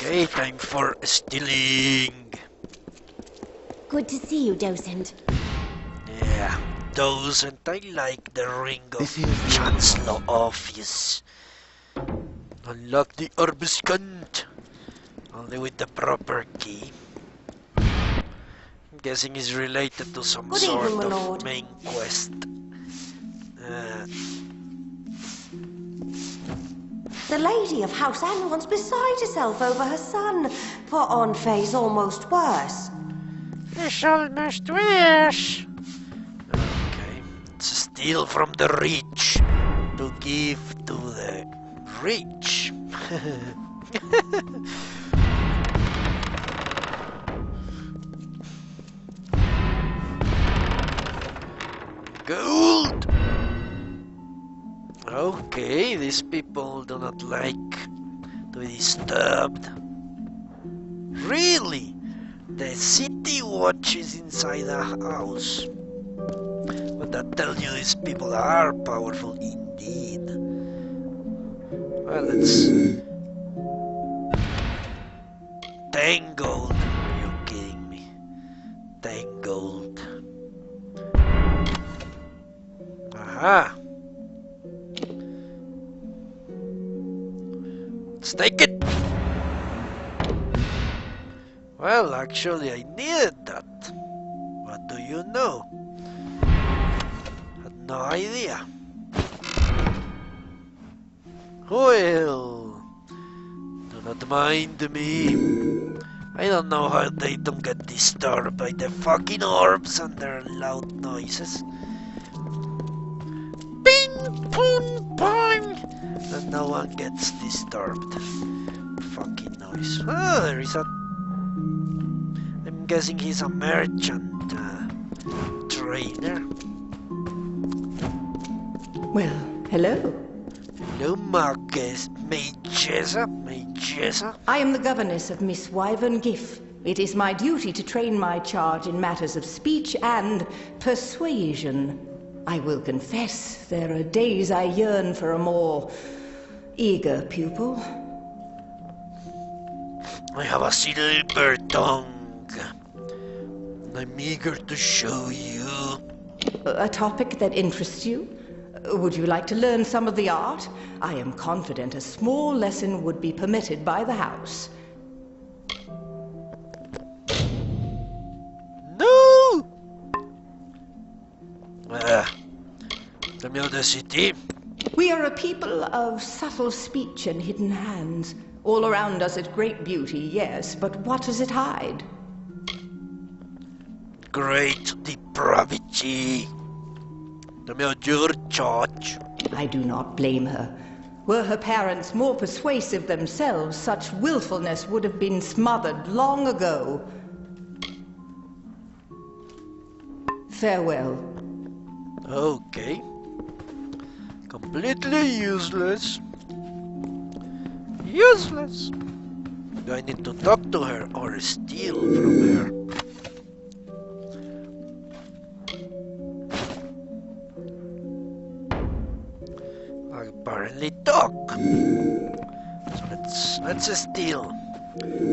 Okay, time for stealing. Good to see you, Docent. Yeah, Docent, I like the ring of Chancellor Office. Unlock the Orbiscant. Only with the proper key. I'm guessing it's related to some Good sort evening, my of lord. main quest. The lady of House Anwan's beside herself over her son. Put on face almost worse. It's almost worse. Okay, it's a steal from the rich to give to the rich. Gold! Okay, these people do not like to be disturbed. Really? The city watch is inside the house. But that tells you these people are powerful indeed. Well, let's... 10 gold. Are you kidding me? 10 gold. Aha! Let's take it! Well, actually I needed that. What do you know? Had no idea. Well, do not mind me. I don't know how they don't get disturbed by the fucking orbs and their loud noises. Ping, pong, pong! And no one gets disturbed. Fucking noise. Oh, there is a... I'm guessing he's a merchant trainer. Well, hello. Hello, Magessa. I am the governess of Miss Wyvern Giff. It is my duty to train my charge in matters of speech and persuasion. I will confess, there are days I yearn for a more eager pupil. I have a silver tongue. I'm eager to show you. A topic that interests you? Would you like to learn some of the art? I am confident a small lesson would be permitted by the house. No! Tell me of the city. We are a people of subtle speech and hidden hands. All around us is great beauty, yes, but what does it hide? Great depravity. Tell me of your church. I do not blame her. Were her parents more persuasive themselves, such willfulness would have been smothered long ago. Farewell. Okay. Completely useless. Useless. Do I need to talk to her or steal from her? Apparently talk. So let's steal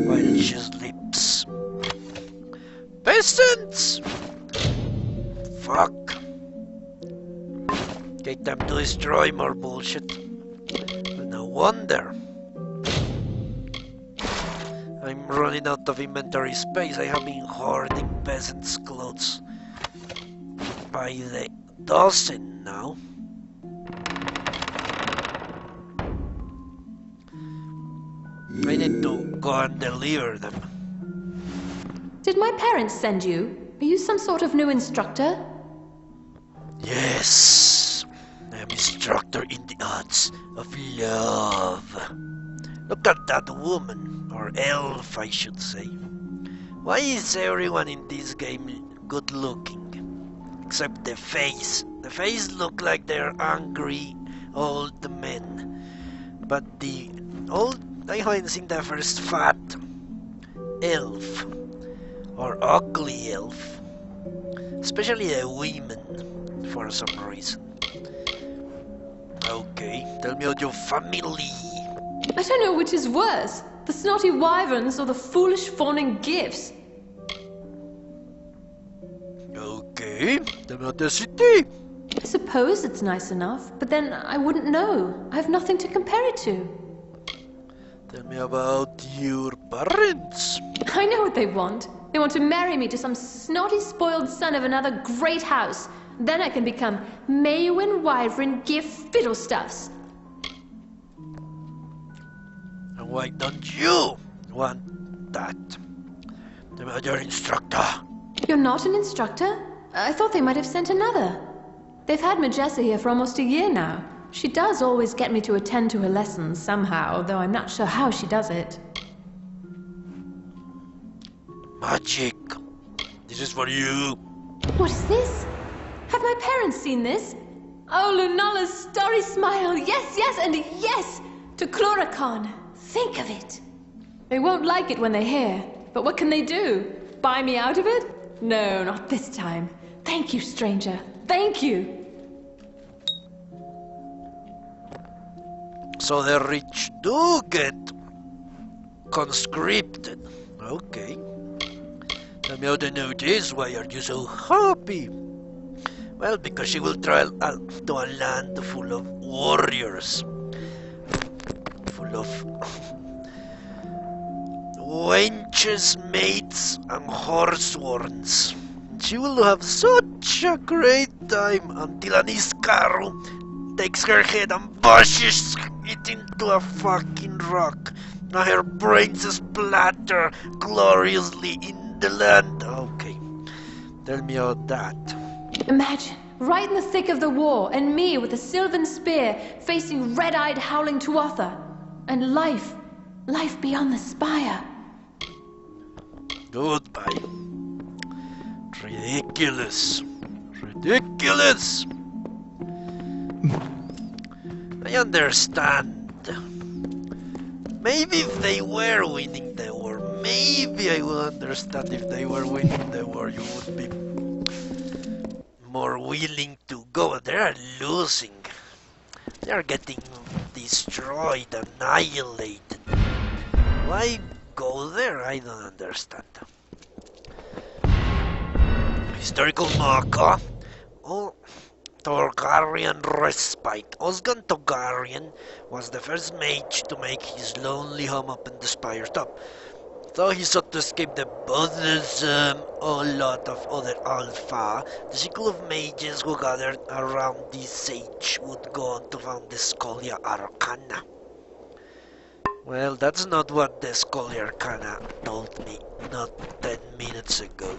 while she sleeps. Peasants! Fuck. Okay, time to destroy more bullshit. Well, no wonder. I'm running out of inventory space. I have been hoarding peasants' clothes by the dozen now. I need to go and deliver them. Did my parents send you? Are you some sort of new instructor? Yes, I am instructor in the arts of love. Look at that woman, or elf I should say. Why is everyone in this game good looking? Except the face. The face look like they're angry old men. But the old... I haven't seen the first fat elf or ugly elf, especially the women for some reason. Okay, tell me about your family. I don't know which is worse. The snotty wyverns or the foolish fawning gifts? Okay, then about the city. I suppose it's nice enough, but then I wouldn't know. I have nothing to compare it to. Tell me about your parents. I know what they want. They want to marry me to some snotty, spoiled son of another great house. Then I can become Maewyn Wyvern Gift Fiddlestuffs. And why don't you want that? Tell me about your instructor. You're not an instructor? I thought they might have sent another. They've had Majessa here for almost a year now. She does always get me to attend to her lessons somehow, though I'm not sure how she does it. Magic. This is for you. What is this? Have my parents seen this? Oh, Lunala's starry smile. Yes, yes, and yes! To Chloricon. Think of it. They won't like it when they hear. But what can they do? Buy me out of it? No, not this time. Thank you, stranger. Thank you. So the rich do get conscripted. Okay. Tell me how they know this. Why are you so happy? Well, because she will travel to a land full of warriors. Full of wenches, maids, and horseworns. She will have such a great time until an Iskaru takes her head and bashes it into a fucking rock. And her brains splatter gloriously in the land. Okay, tell me about that. Imagine, right in the thick of the war, and me with a sylvan spear facing red-eyed howling Tuatha. And life beyond the spire. Goodbye. Ridiculous. Ridiculous. I understand. Maybe if they were winning the war, maybe I would understand. If they were winning the war, you would be more willing to go. They are losing. They are getting destroyed, annihilated. Why go there? I don't understand. Historical marker. Oh, Targaryen respite. Osgan Targaryen was the first mage to make his lonely home up in the spire top. Though he sought to escape the Buddhism, a lot of other alpha, the circle of mages who gathered around this sage would go on to found the Scholia Arcana. Well, that's not what the Scholia Arcana told me not 10 minutes ago.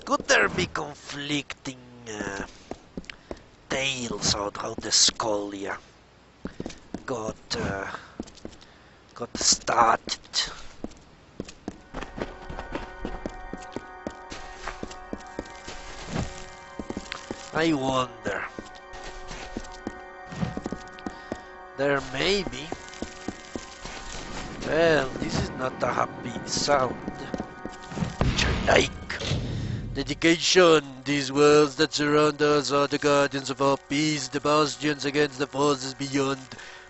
Could there be conflicting tales about how the Scholia got started? I wonder. There may be. Well, this is not a happy sound, which I like. Dedication. These worlds that surround us are the guardians of our peace, the bastions against the forces beyond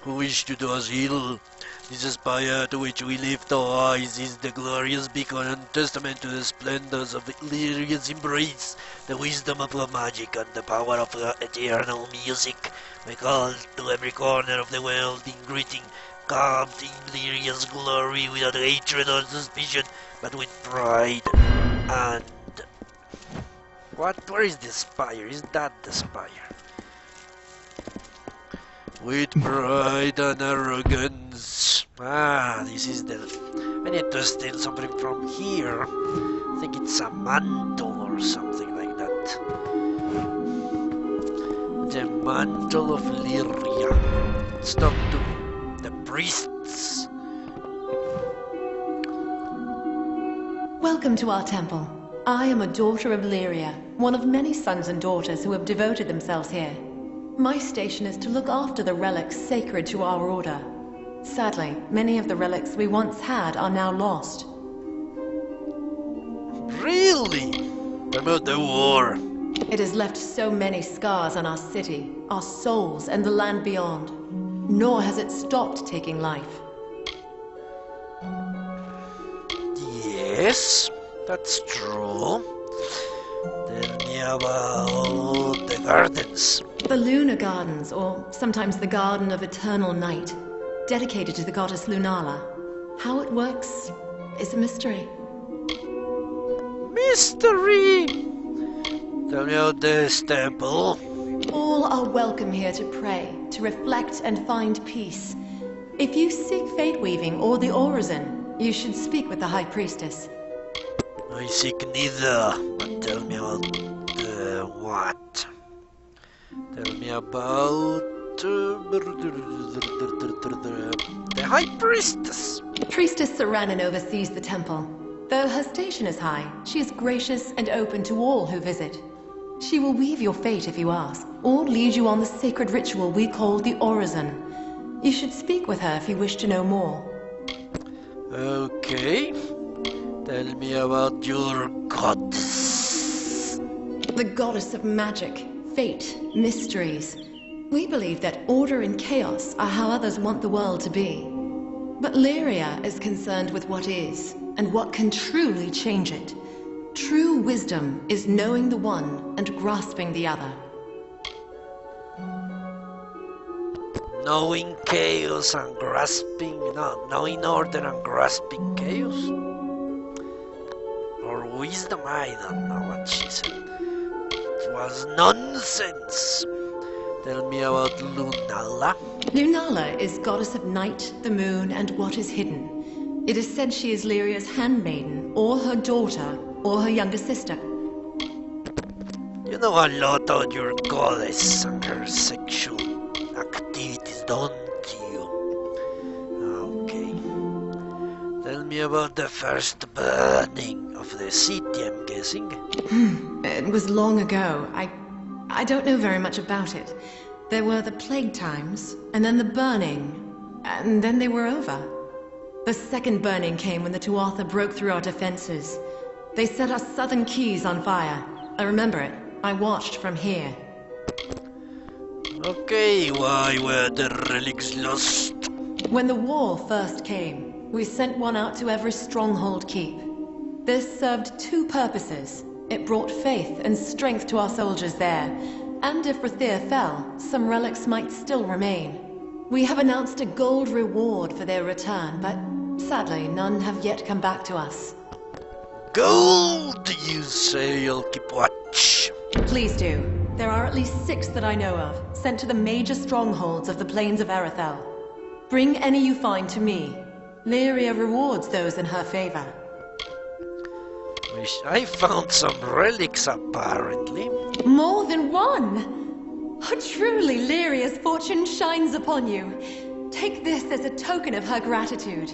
who wish to do us ill. This spire to which we lift our eyes is the glorious beacon and testament to the splendors of Illyria's embrace, the wisdom of her magic and the power of her eternal music. We call to every corner of the world in greeting, carved in Illyria's glory without hatred or suspicion, but with pride and... What? Where is the spire? Is that the spire? With pride and arrogance. Ah, this is the... I need to steal something from here. I think it's a mantle or something like that. The mantle of Lyria. Let's talk to the priests. Welcome to our temple. I am a daughter of Lyria, one of many sons and daughters who have devoted themselves here. My station is to look after the relics sacred to our order. Sadly, many of the relics we once had are now lost. Really? About the war. It has left so many scars on our city, our souls, and the land beyond. Nor has it stopped taking life. Yes, that's true. Tell me about the gardens. The Lunar Gardens, or sometimes the Garden of Eternal Night, dedicated to the goddess Lunala. How it works is a mystery. Mystery! Tell me about this temple. All are welcome here to pray, to reflect and find peace. If you seek fate weaving or the orison, you should speak with the High Priestess. I seek neither, but tell me about what? Tell me about the High Priestess. Priestess Saranin oversees the temple. Though her station is high, she is gracious and open to all who visit. She will weave your fate if you ask, or lead you on the sacred ritual we call the orison. You should speak with her if you wish to know more. Okay. Tell me about your goddess. The goddess of magic, fate, mysteries. We believe that order and chaos are how others want the world to be. But Lyria is concerned with what is, and what can truly change it. True wisdom is knowing the one and grasping the other. Knowing chaos and grasping, no, knowing order and grasping chaos? Or wisdom, I don't know what she said. It was nonsense. Tell me about Lunala. Lunala is goddess of night, the moon, and what is hidden. It is said she is Lyria's handmaiden, or her daughter, or her younger sister. You know a lot about your goddess and her sexual activities, don't you? Okay. Tell me about the first burning of the city, I'm guessing. It was long ago. I don't know very much about it. There were the plague times, and then the burning, and then they were over. The second burning came when the Tuatha broke through our defenses. They set our southern keys on fire. I remember it. I watched from here. Okay, why were the relics lost? When the war first came, we sent one out to every stronghold keep. This served two purposes. It brought faith and strength to our soldiers there. And if Rathir fell, some relics might still remain. We have announced a gold reward for their return, but sadly, none have yet come back to us. Gold, you say? I'll keep watch. Please do. There are at least 6 that I know of, sent to the major strongholds of the plains of Erethel. Bring any you find to me. Lyria rewards those in her favor. Wish I found some relics, apparently. More than one! Oh, truly, Lyria's fortune shines upon you. Take this as a token of her gratitude.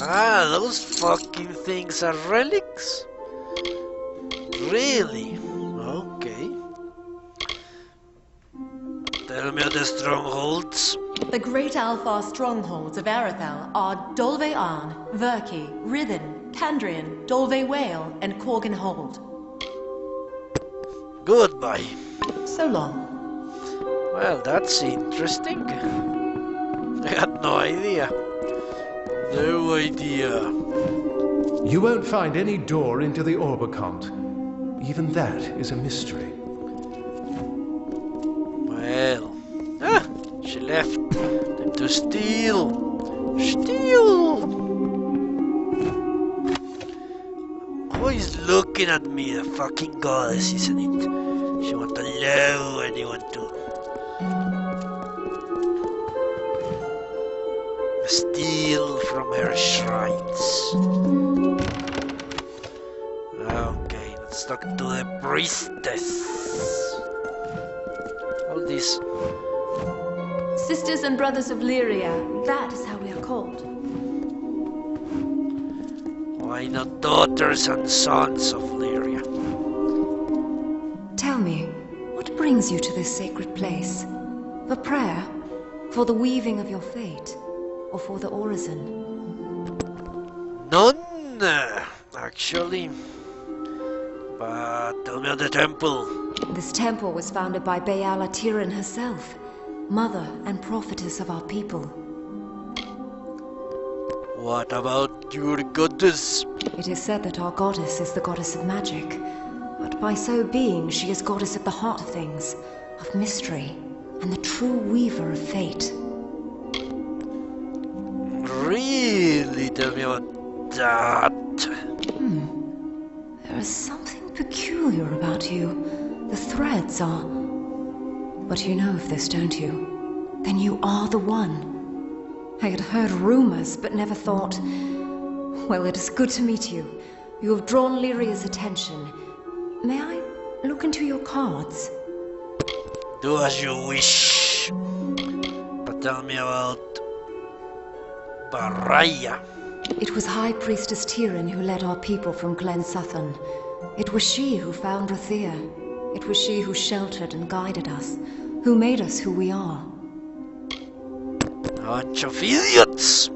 Ah, those fucking things are relics? Really? Okay. Tell me the strongholds. The great Alfar strongholds of Erethel are Dolve Arn, Verki, Rithen, Candrian, Dolve Whale, and Corgan Hold. Goodbye. So long. Well, that's interesting. I had no idea. No idea. You won't find any door into the Orbicont. Even that is a mystery. Well, she left. Time to steal. Steal! Who is looking at me? The fucking goddess, isn't it? She won't allow anyone to steal from her shrines. Okay, let's talk to the priestess. All this. Sisters and brothers of Lyria, that is how we are called. Why not daughters and sons of Lyria? Tell me, what brings you to this sacred place? For prayer? For the weaving of your fate? Or for the orison? None, actually. But tell me of the temple. This temple was founded by Bayala Tiran herself, mother and prophetess of our people. What about your goddess? It is said that our goddess is the goddess of magic, but by so being, she is goddess at the heart of things, of mystery, and the true weaver of fate. Really? Tell me about that. There is something peculiar about you. The threads are... But you know of this, don't you? Then you are the one. I had heard rumors, but never thought... Well, it is good to meet you. You have drawn Lyria's attention. May I look into your cards? Do as you wish. But tell me about... Baraya. It was High Priestess Tyrion who led our people from Glen Sutton. It was she who found Rathia. It was she who sheltered and guided us, who made us who we are. A bunch of idiots.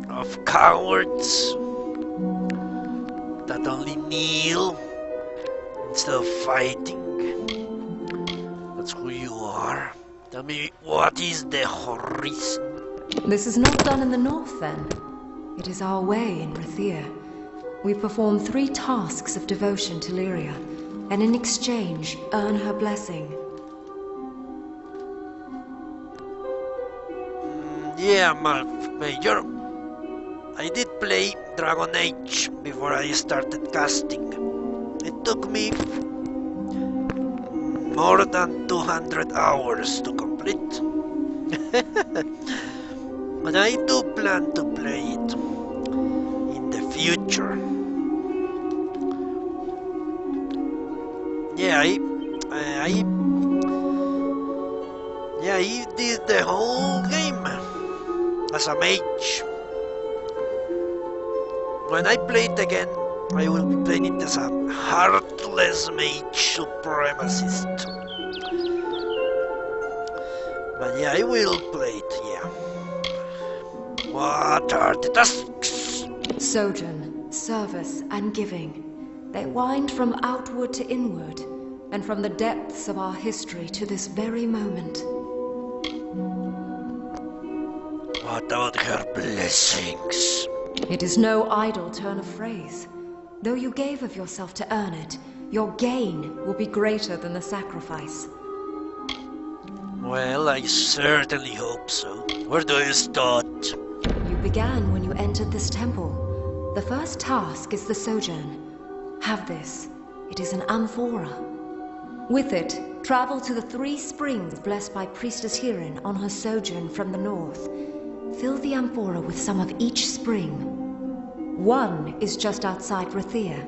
Of cowards. That only kneel instead of fighting. That's who you are. Tell me, what is the horizon? This is not done in the north, then. It is our way in Rathia. We perform 3 tasks of devotion to Lyria, and in exchange, earn her blessing. Yeah, Major. I did play Dragon Age before I started casting. It took me more than 200 hours to complete. But I do plan to play it in the future. Yeah, I did the whole game as a mage. When I play it again, I will be playing it as a heartless mage supremacist. But yeah, I will play it, yeah. What are the tasks? Sojourn, service, and giving. They wind from outward to inward, and from the depths of our history to this very moment. What about her blessings? It is no idle turn of phrase. Though you gave of yourself to earn it, your gain will be greater than the sacrifice. Well, I certainly hope so. Where do I start? You began when you entered this temple. The first task is the sojourn. Have this. It is an amphora. With it, travel to the 3 springs blessed by Priestess Tyrion on her sojourn from the north. Fill the amphora with some of each spring. 1 is just outside Rathia,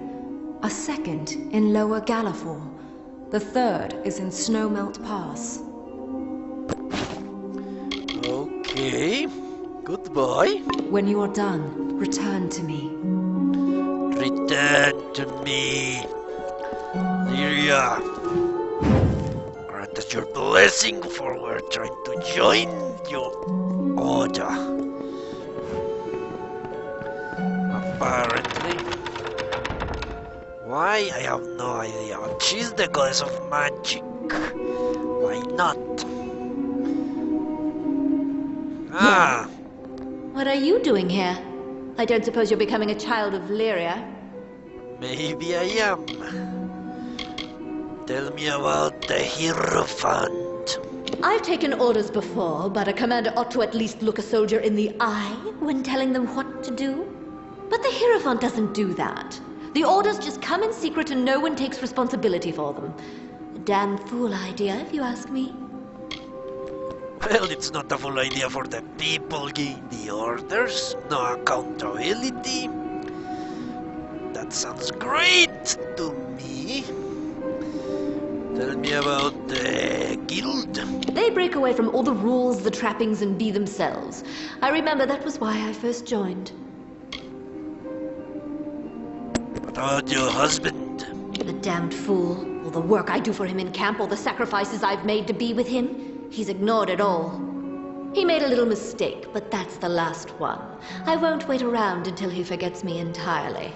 a 2nd in Lower Galliford, the 3rd is in Snowmelt Pass. Okay, goodbye. When you are done, return to me. Return to me. Lyria. Grant us your blessing, for we're trying to join your order. Apparently. Why? I have no idea. But she's the goddess of magic. Why not? Ah! What are you doing here? I don't suppose you're becoming a child of Lyria? Maybe I am. Tell me about the Hierophant. I've taken orders before, but a commander ought to at least look a soldier in the eye when telling them what to do. But the Hierophant doesn't do that. The orders just come in secret and no one takes responsibility for them. A damn fool idea, if you ask me. Well, it's not a full idea for the people giving the orders. No accountability. That sounds great to me. Tell me about the guild. They break away from all the rules, the trappings, and be themselves. I remember that was why I first joined. What about your husband? The damned fool. All the work I do for him in camp, all the sacrifices I've made to be with him. He's ignored it all. He made a little mistake, but that's the last one. I won't wait around until he forgets me entirely.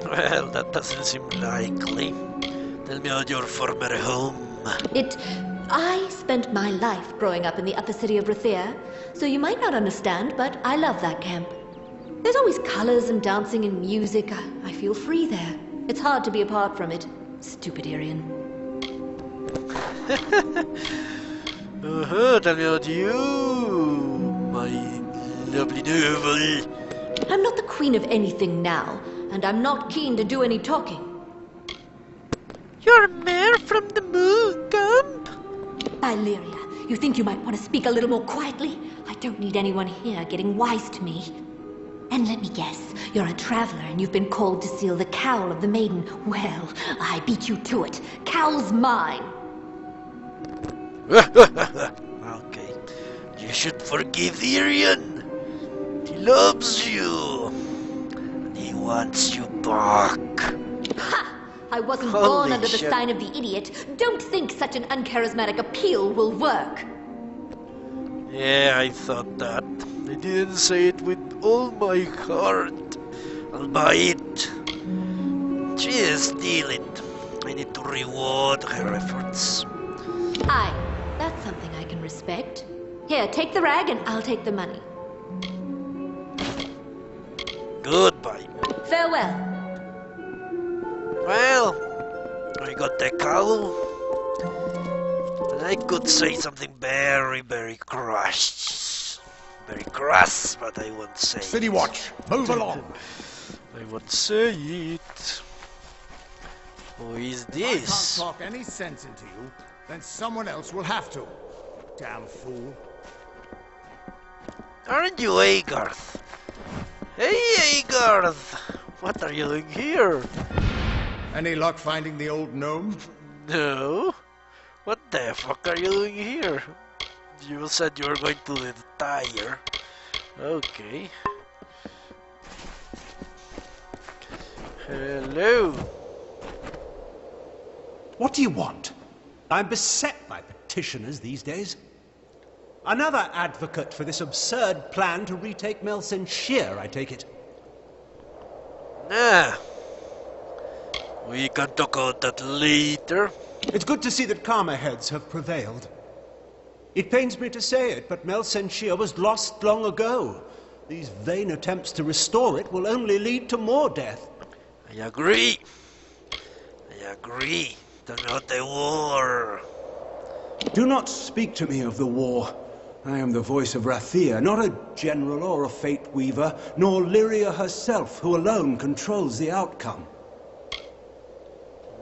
Well, that doesn't seem likely. Tell me about your former home. It I spent my life growing up in the upper city of Rathia, so you might not understand, but I love that camp. There's always colors and dancing and music. I feel free there. It's hard to be apart from it. Stupid Irian. Tell me about you, my lovely noble. I'm not the queen of anything now, and I'm not keen to do any talking. You're a mayor from the moon camp? Illyria, you think you might want to speak a little more quietly? I don't need anyone here getting wise to me. And let me guess, you're a traveler and you've been called to seal the cowl of the maiden. Well, I beat you to it. Cowl's mine. Okay, you should forgive Irian. He loves you. And he wants you back. Ha! I wasn't Holy born under the shit. sign of the idiot. Don't think such an uncharismatic appeal will work. Yeah, I thought that. I didn't say it with all my heart. I'll buy it. Just steal it. I need to reward her efforts. Aye, that's something I can respect. Here, take the rag and I'll take the money. Goodbye. Farewell. Well, I got the cowl. And I could say something very, very crass. Very crass, but I won't say City it. Watch, move along. I won't say it. Who is If I can't this? talk any sense into you, then someone else will have to. Damn fool. Aren't you Agarth? Hey Agarth! What are you doing here? Any luck finding the old gnome? No? What the fuck are you doing here? You said you were going to the tire. Okay. Hello. What do you want? I'm beset by petitioners these days. Another advocate for this absurd plan to retake Melsenshire, I take it. Nah. We can talk about that later. It's good to see that calmer heads have prevailed. It pains me to say it, but Melsenshire was lost long ago. These vain attempts to restore it will only lead to more death. I agree. I agree. Tell me about the war. Do not speak to me of the war. I am the voice of Rathia, not a general or a fate weaver, nor Lyria herself, who alone controls the outcome.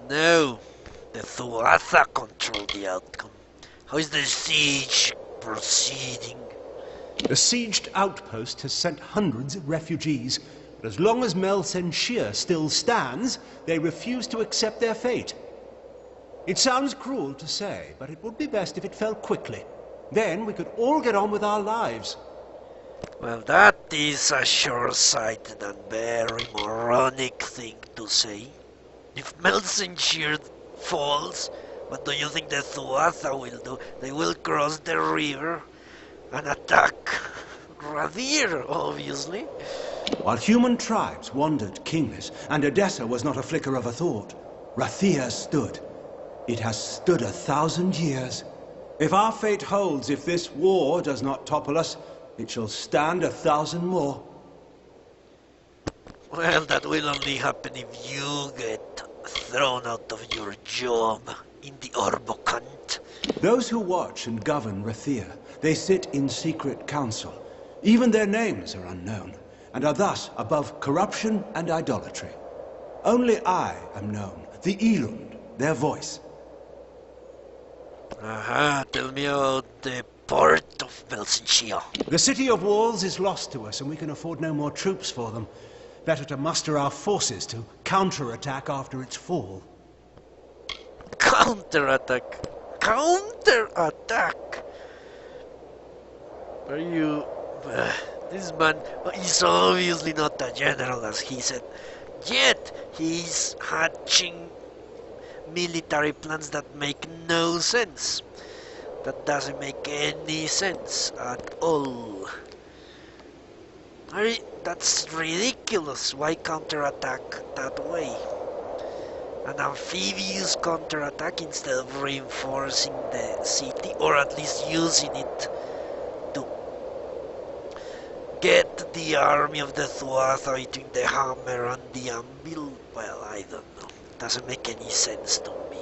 No, the Thuatha control the outcome. How is the siege proceeding? The sieged outpost has sent hundreds of refugees, but as long as Melsenshire still stands, they refuse to accept their fate. It sounds cruel to say, but it would be best if it fell quickly. Then we could all get on with our lives. Well, that is a short-sighted and very moronic thing to say. If Melsenshire falls, what do you think the Thuatha will do? They will cross the river and attack Rathir, obviously. While human tribes wandered kingless, and Edessa was not a flicker of a thought, Rathia stood. It has stood 1,000 years. If our fate holds, if this war does not topple us, it shall stand 1,000 more. Well, that will only happen if you get thrown out of your job in the Orbocant. Those who watch and govern Rathia, they sit in secret council. Even their names are unknown, and are thus above corruption and idolatry. Only I am known, the Elund, their voice. Aha, tell me about the port of Melsenshire. The city of walls is lost to us, and we can afford no more troops for them. Better to muster our forces to counterattack after its fall. Counterattack! Counterattack! Are you... this man is obviously not a general, as he said. Yet, he's hatching military plans that make no sense. That doesn't make any sense at all. That's ridiculous. Why counterattack that way? an amphibious counterattack instead of reinforcing the city, or at least using it to get the army of the Thua fighting the hammer and the anvil? Well, I don't know. Doesn't make any sense to me.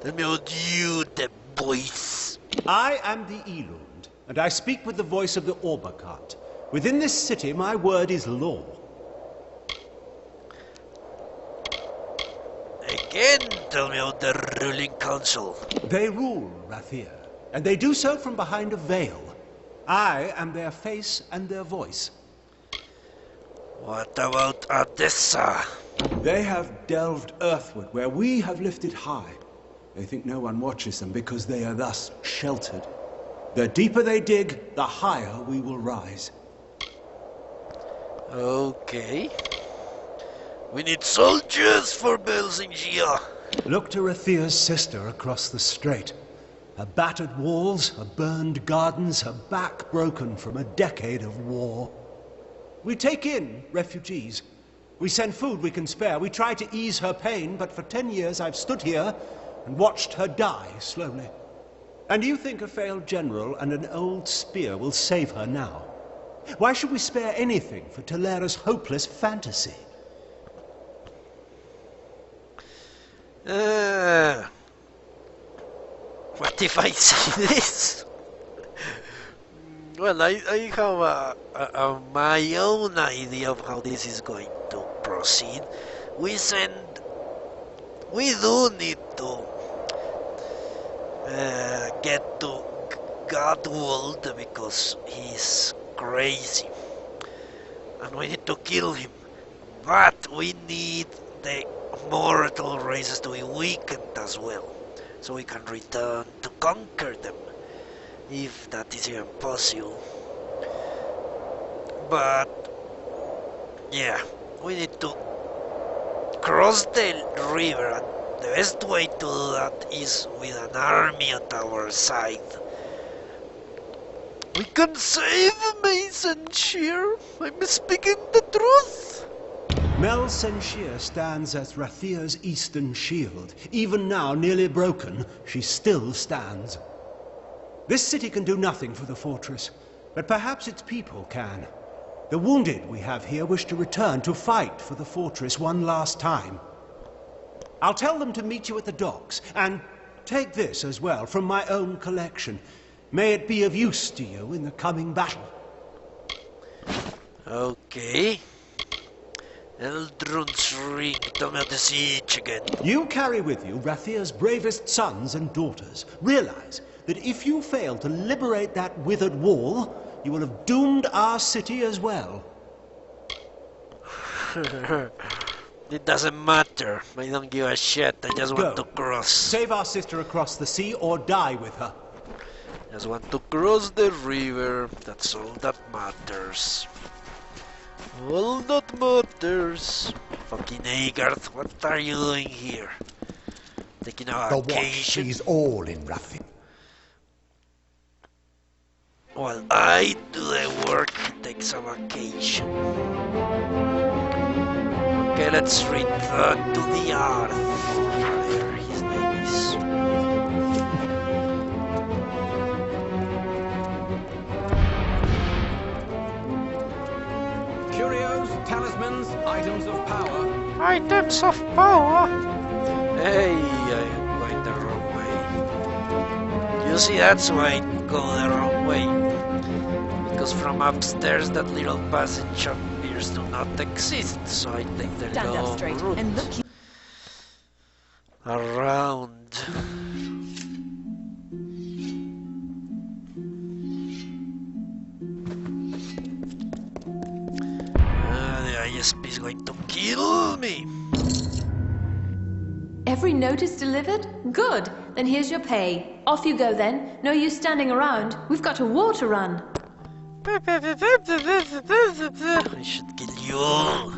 Let me hold you, the voice. I am the Elund, and I speak with the voice of the Orbakat. Within this city, my word is law. Again, tell me about the ruling council. They rule Rathir, and they do so from behind a veil. I am their face and their voice. What about Odessa? They have delved earthward, where we have lifted high. They think no one watches them because they are thus sheltered. The deeper they dig, the higher we will rise. Okay. We need soldiers for Belzingia. Look to Rathir's sister across the strait. Her battered walls, her burned gardens, her back broken from a decade of war. We take in refugees. We send food we can spare. We try to ease her pain, but for 10 years I've stood here and watched her die slowly. And you think a failed general and an old spear will save her now? Why should we spare anything for Talera's hopeless fantasy? What if I say this? Well, I have my own idea of how this is going to proceed. We do need to get to Godwald because he's crazy. And we need to kill him. But we need the mortal races to be weakened as well, so we can return to conquer them, if that is even possible. But yeah, we need to cross the river, and the best way to do that is with an army at our side. We can save Mason Shear. I'm speaking the truth. Mel Senshir stands as Rathir's eastern shield. Even now, nearly broken, she still stands. This city can do nothing for the fortress, but perhaps its people can. The wounded we have here wish to return to fight for the fortress one last time. I'll tell them to meet you at the docks, and take this as well from my own collection. May it be of use to you in the coming battle. Okay. Eldrun's ring, tell me how to siege again. You carry with you Rathir's bravest sons and daughters. Realize that if you fail to liberate that withered wall, you will have doomed our city as well. It doesn't matter. I don't give a shit. I just want to cross. Save our sister across the sea or die with her. Just want to cross the river. That's all that matters. All that matters. Fucking Agarth, what are you doing here? Taking a The watch vacation? sees all in Rathir. While I do the work, he takes a vacation. Okay, let's return to the Darth. Whatever his name is. Curios, talismans, items of power. Items of power? Hey, I am going the wrong way. You see, that's why I go the wrong way. Because from upstairs that little passage appears to not exist, so I take the Stand up long straight route and look. around. The ISP is going to kill me. Every note is delivered? Good. Then here's your pay. Off you go then. No use standing around. We've got a war to run. I should kill you all.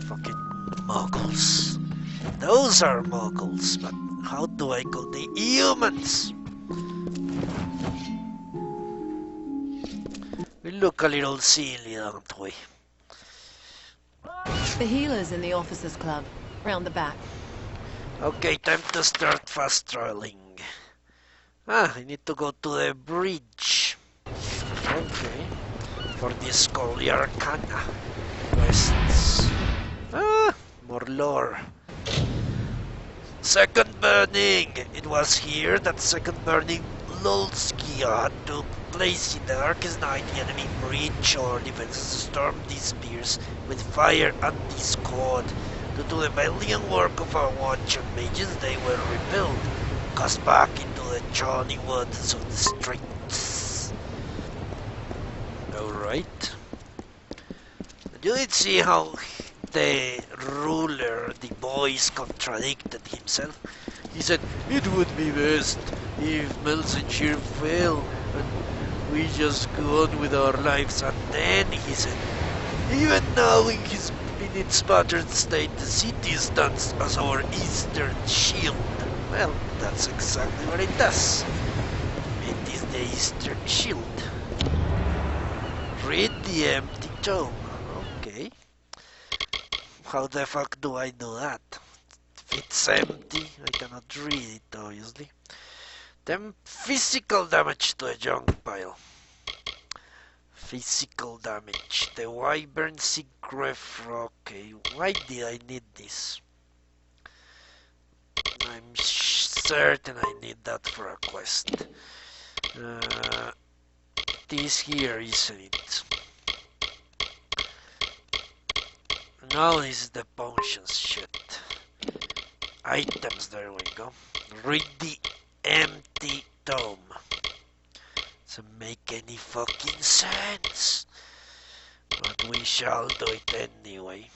Fucking muggles. Those are muggles, but how do I call the humans? We look a little silly, don't we? The healer's in the officers' club, round the back. Okay, time to start fast traveling. I need to go to the bridge. Okay. For the Scholia Arcana quests. More lore. Second burning! It was here that second burning Lolskia took place in the darkest night. The enemy breached our defenses, stormed these spears with fire and discord. Due to the valiant work of our watch and mages, they were repelled, cast back into the churning waters of the streets. Alright. You did see how the ruler, the voice, contradicted himself. He said, it would be best if Melsenshire fell and we just go on with our lives. And then he said, even now in its battered state, the city stands as our eastern shield. Well, that's exactly what it does. It is the eastern shield. Read the empty tome. Okay. How the fuck do I do that? If it's empty, I cannot read it, obviously. Then physical damage to a junk pile. Physical damage. The Wyvern Sigref. Okay, why did I need this? I'm certain I need that for a quest. This here, isn't it? No, this is the potions shit. Items, there we go. Read the empty tome. Doesn't make any fucking sense. But we shall do it anyway.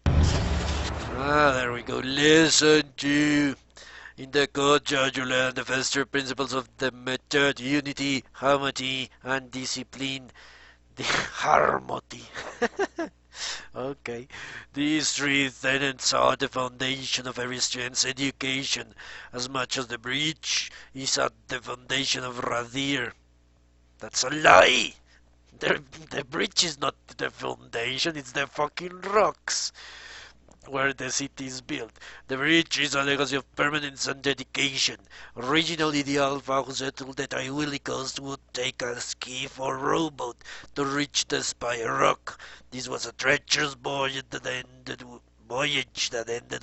There we go. Lesson 2. In the code, you learn the first three principles of the method: unity, harmony, and discipline. The harmony. Okay. These three tenets are the foundation of every student's education, as much as the bridge is at the foundation of Radir. That's a lie! The bridge is not the foundation, it's the fucking rocks where the city is built. The bridge is a legacy of permanence and dedication. Originally, the Alpha who settled the Taiwili coast would take a skiff or rowboat to reach the Spire Rock. This was a treacherous voyage that ended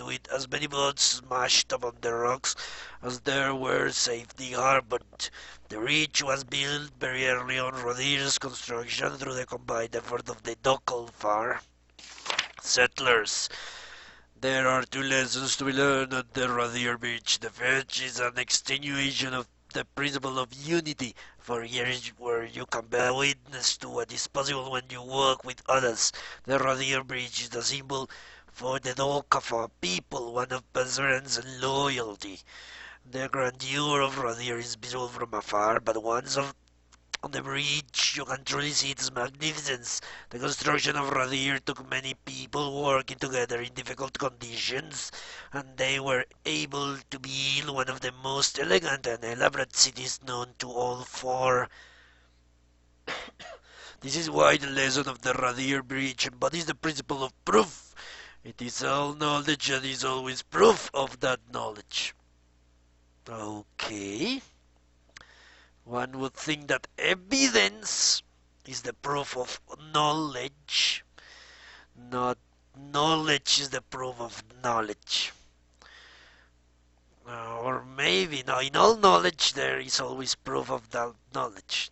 with as many boats smashed upon the rocks as there were safely harbored. The bridge was built very early on Rodir's construction through the combined effort of the Dokalfar settlers. There are two lessons to be learned at the Radir Bridge. The first is an extenuation of the principle of unity, for here is where you can bear witness to what is possible when you work with others. The Radir Bridge is the symbol for the Dokafa people, one of perseverance and loyalty. The grandeur of Radir is visible from afar, but once on the bridge, you can truly see its magnificence. The construction of Radir took many people working together in difficult conditions, and they were able to build one of the most elegant and elaborate cities known to all four. This is why the lesson of the Radir Bridge embodies the principle of proof. It is all knowledge and is always proof of that knowledge. Okay. One would think that evidence is the proof of knowledge, not knowledge is the proof of knowledge. Or maybe, no, in all knowledge there is always proof of that knowledge.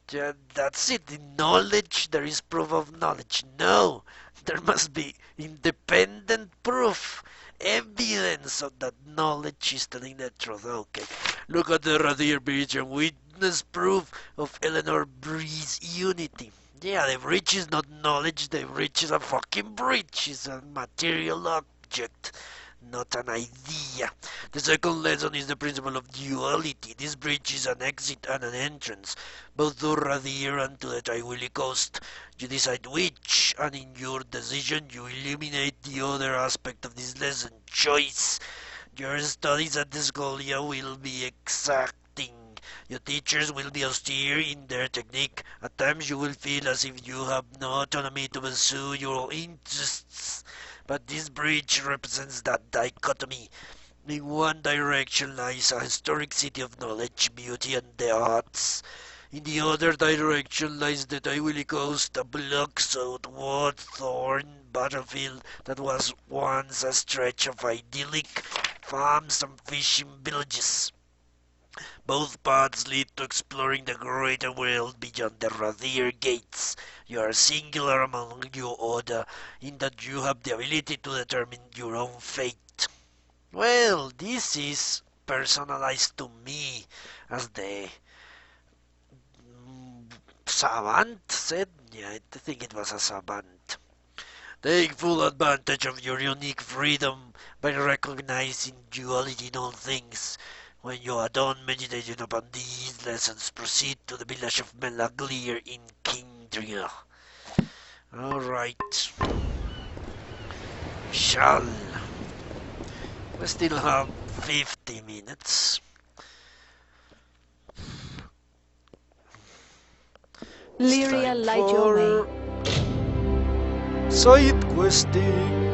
That's it, in knowledge there is proof of knowledge. No, there must be independent proof, evidence of that knowledge is telling the truth. Okay, look at the Radir Bridge and witness proof of Eleanor Bree's unity. Yeah, the bridge is not knowledge, the bridge is a fucking bridge. It's a material object, not an idea. The second lesson is the principle of duality. This bridge is an exit and an entrance, both to Radir and to the Taiwili coast. You decide which, and in your decision you eliminate the other aspect of this lesson, choice. Your studies at the Scholia will be exacting. Your teachers will be austere in their technique. At times you will feel as if you have no autonomy to pursue your interests. But this bridge represents that dichotomy. In one direction lies a historic city of knowledge, beauty, and the arts. In the other direction lies the idyllic coast, a blood-soaked, war-torn battlefield that was once a stretch of idyllic farms and fishing villages. Both paths lead to exploring the greater world beyond the Radir gates. You are singular among your order, in that you have the ability to determine your own fate. Well, this is personalized to me, as the savant said. Yeah, I think it was a savant. Take full advantage of your unique freedom by recognizing duality in all things. When you are done meditating upon these lessons, proceed to the village of Melaglir in Kindria. Alright. Shall. We still have 50 minutes. Lyria, light your way. Side questing.